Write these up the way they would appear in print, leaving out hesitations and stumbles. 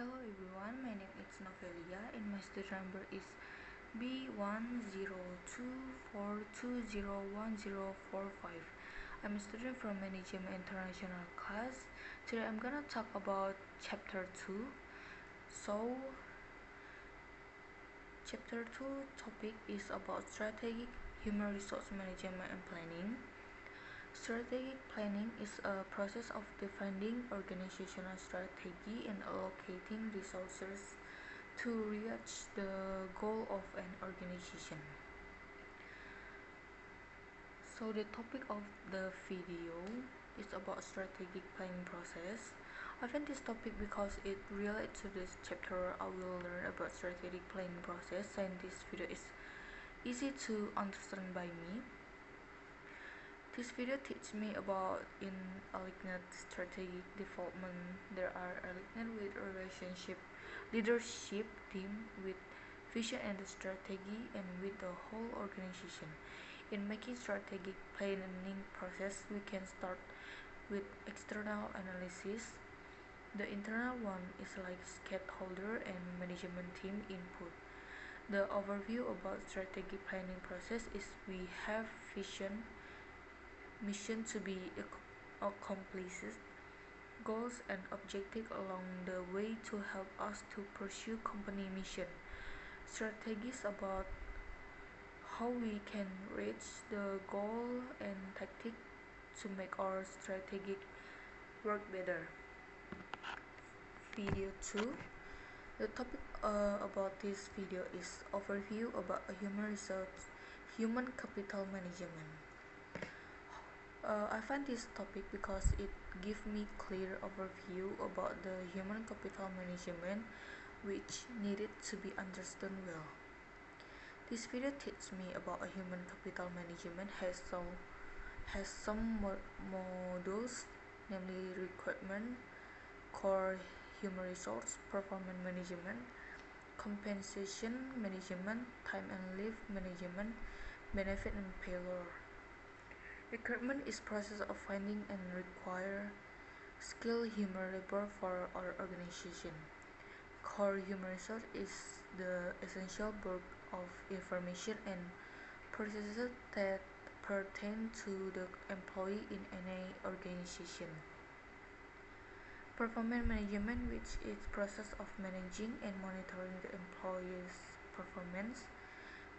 Hello everyone, my name is Novelia and my student number is B1024201045. I'm a student from Management International class. Today I'm gonna talk about chapter 2. So, chapter 2 topic is about strategic human resource management and planning. Strategic planning is a process of defining organizational strategy and allocating resources to reach the goal of an organization. So the topic of the video is about strategic planning process. I find this topic because it relates to this chapter. I will learn about strategic planning process, and this video is easy to understand by me. This video teaches me about in aligned strategic development. There are aligned with relationship, leadership team with vision and strategy, and with the whole organization. In making strategic planning process, we can start with external analysis. The internal one is like stakeholder and management team input. The overview about strategic planning process is we have vision, mission to be accomplished, goals and objectives along the way to help us to pursue company mission. Strategies about how we can reach the goal and tactics to make our strategic work better. Video 2. The topic about this video is overview about human capital management. I find this topic because it gives me clear overview about the human capital management which needed to be understood well. This video teaches me about a human capital management has some modules, namely requirement, core human resource, performance management, compensation management, time and leave management, benefit and payroll. Recruitment is process of finding and require skilled human labor for our organization. Core human resource is the essential bulk of information and processes that pertain to the employee in any organization. Performance management, which is process of managing and monitoring the employee's performance.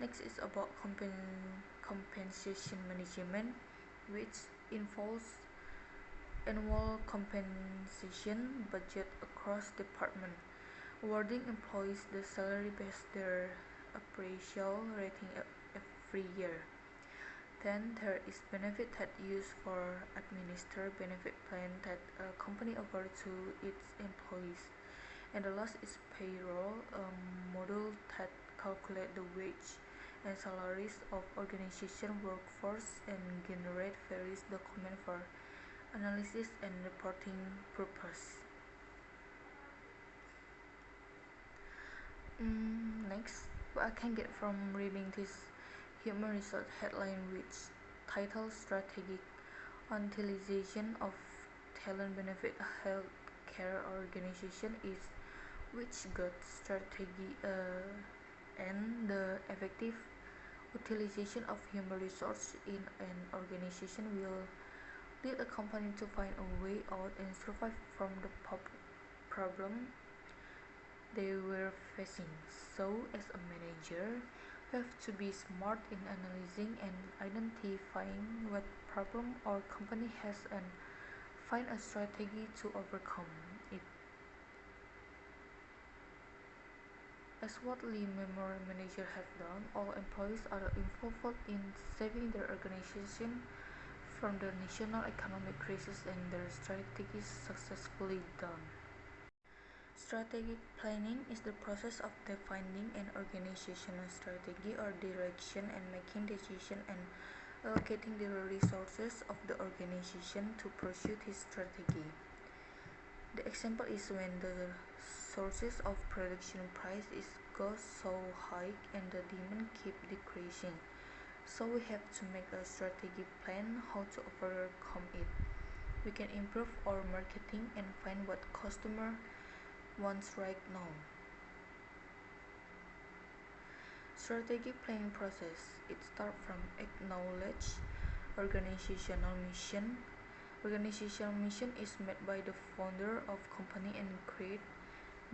Next is about compensation management, which involves annual compensation budget across department, awarding employees the salary based their appraisal rating every year. Then there is benefit that used for administer benefit plan that a company offers to its employees. And the last is payroll, a module that calculates the wage and salaries of organization workforce and generate various documents for analysis and reporting purpose. Next, what I can get from reading this human resource headline which title strategic utilization of talent benefit healthcare organization is which good strategy and the effective utilization of human resources in an organization will lead a company to find a way out and survive from the problem they were facing. So, as a manager, you have to be smart in analyzing and identifying what problem our company has and find a strategy to overcome it. As what Lee Memorial Manager have done, all employees are involved in saving their organization from the national economic crisis and their strategies successfully done. Strategic planning is the process of defining an organizational strategy or direction and making decisions and allocating the resources of the organization to pursue this strategy. The example is when the sources of production price is goes so high and the demand keep decreasing. So we have to make a strategic plan how to overcome it. We can improve our marketing and find what customer wants right now. Strategic planning process. It starts from acknowledge organizational mission. Organizational mission is made by the founder of company and create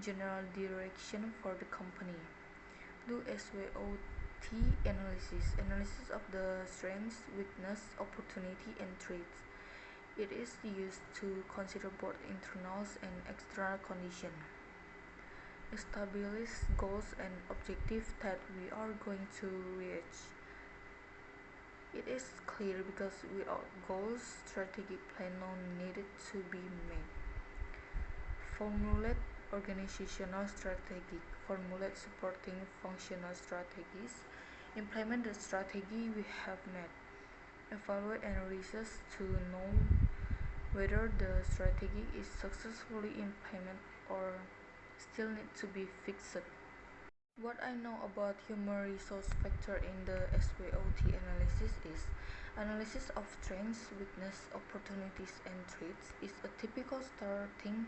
general direction for the company. Do SWOT analysis. Analysis of the strengths, weakness, opportunity, and threats. It is used to consider both internal and external conditions. Establish goals and objectives that we are going to reach. It is clear because without goals, strategic plan no needed to be made. Formulate organizational strategy. Formulate supporting functional strategies. Implement the strategy we have made. Evaluate and research to know whether the strategy is successfully implemented or still need to be fixed. What I know about human resource factor in the SWOT analysis is analysis of strengths, weakness, opportunities, and threats is a typical starting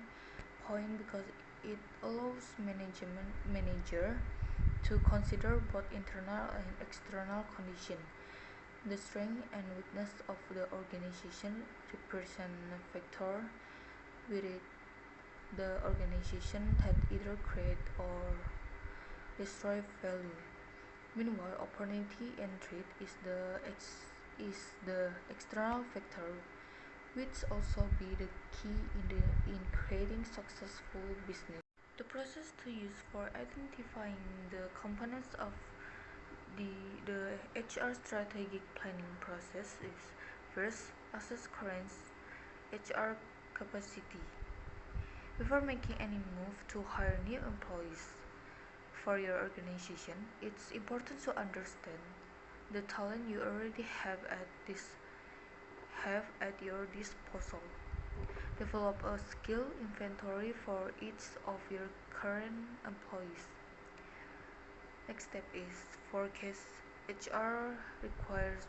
point because it allows manager to consider both internal and external conditions. The strength and weakness of the organization represent factors within the organization that either create or destroy value. Meanwhile, opportunity and threat is the external factor, which also be the key in creating successful business. The process to use for identifying the components of the HR strategic planning process is first assess current HR capacity. Before making any move to hire new employees for your organization, it's important to understand the talent you already have at your disposal. Develop a skill inventory for each of your current employees. Next step is forecast HR requirements.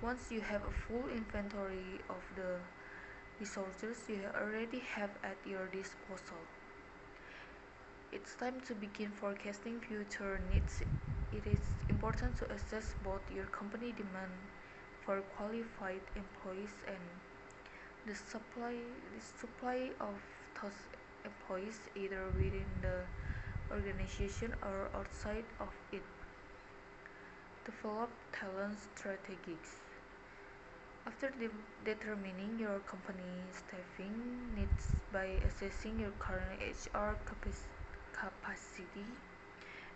Once you have a full inventory of the resources you already have at your disposal, it's time to begin forecasting future needs. It is important to assess both your company demand for qualified employees and the supply of those employees either within the organization or outside of it. Develop talent strategies. After determining your company staffing needs by assessing your current HR capacity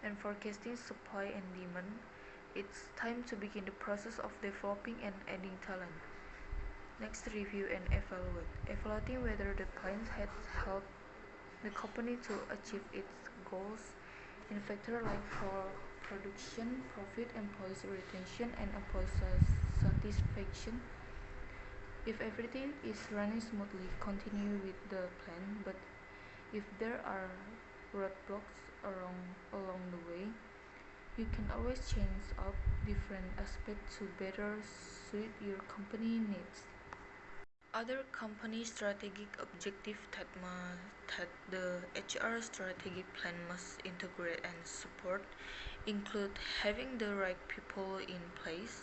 and forecasting supply and demand, it's time to begin the process of developing and adding talent. Next, review and evaluate. Evaluating whether the plan has helped the company to achieve its goals in factors like production, profit, employees retention, and employee satisfaction. If everything is running smoothly, continue with the plan, but if there are roadblocks along the way, you can always change up different aspects to better suit your company needs. Other company strategic objectives that the HR strategic plan must integrate and support include having the right people in place,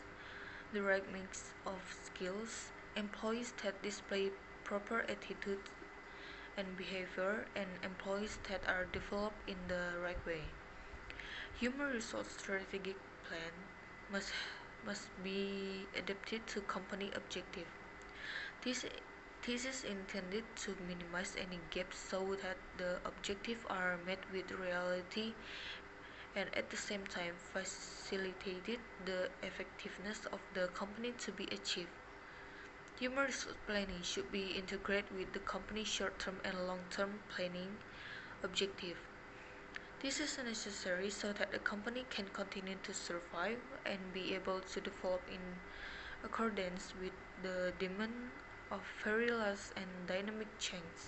the right mix of skills, employees that display proper attitude and behavior, and employees that are developed in the right way. Human resource strategic plan must be adapted to company objective. This is intended to minimize any gaps so that the objectives are met with reality and at the same time facilitated the effectiveness of the company to be achieved. Human resource planning should be integrated with the company's short-term and long-term planning objective. This is necessary so that the company can continue to survive and be able to develop in accordance with the demand of very large and dynamic change.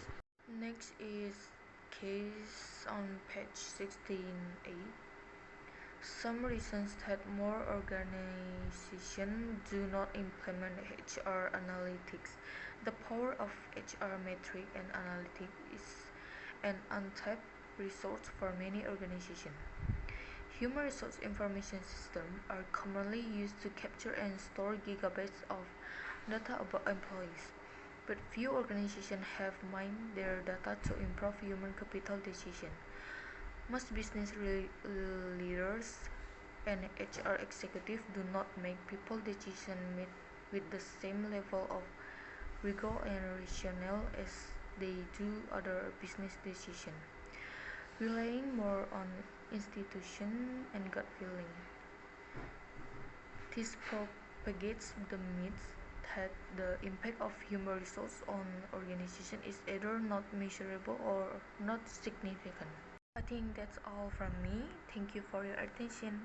Next is case on page 16a. Some reasons that more organizations do not implement HR analytics. The power of HR metric and analytics is an untapped resource for many organizations. Human resource information systems are commonly used to capture and store gigabytes of data about employees, but few organizations have mined their data to improve human capital decisions. Most business leaders and HR executives do not make people decisions with the same level of rigor and rationale as they do other business decisions, relying more on institution and gut feeling. This propagates the myth that the impact of human resource on organization is either not measurable or not significant. I think that's all from me. Thank you for your attention.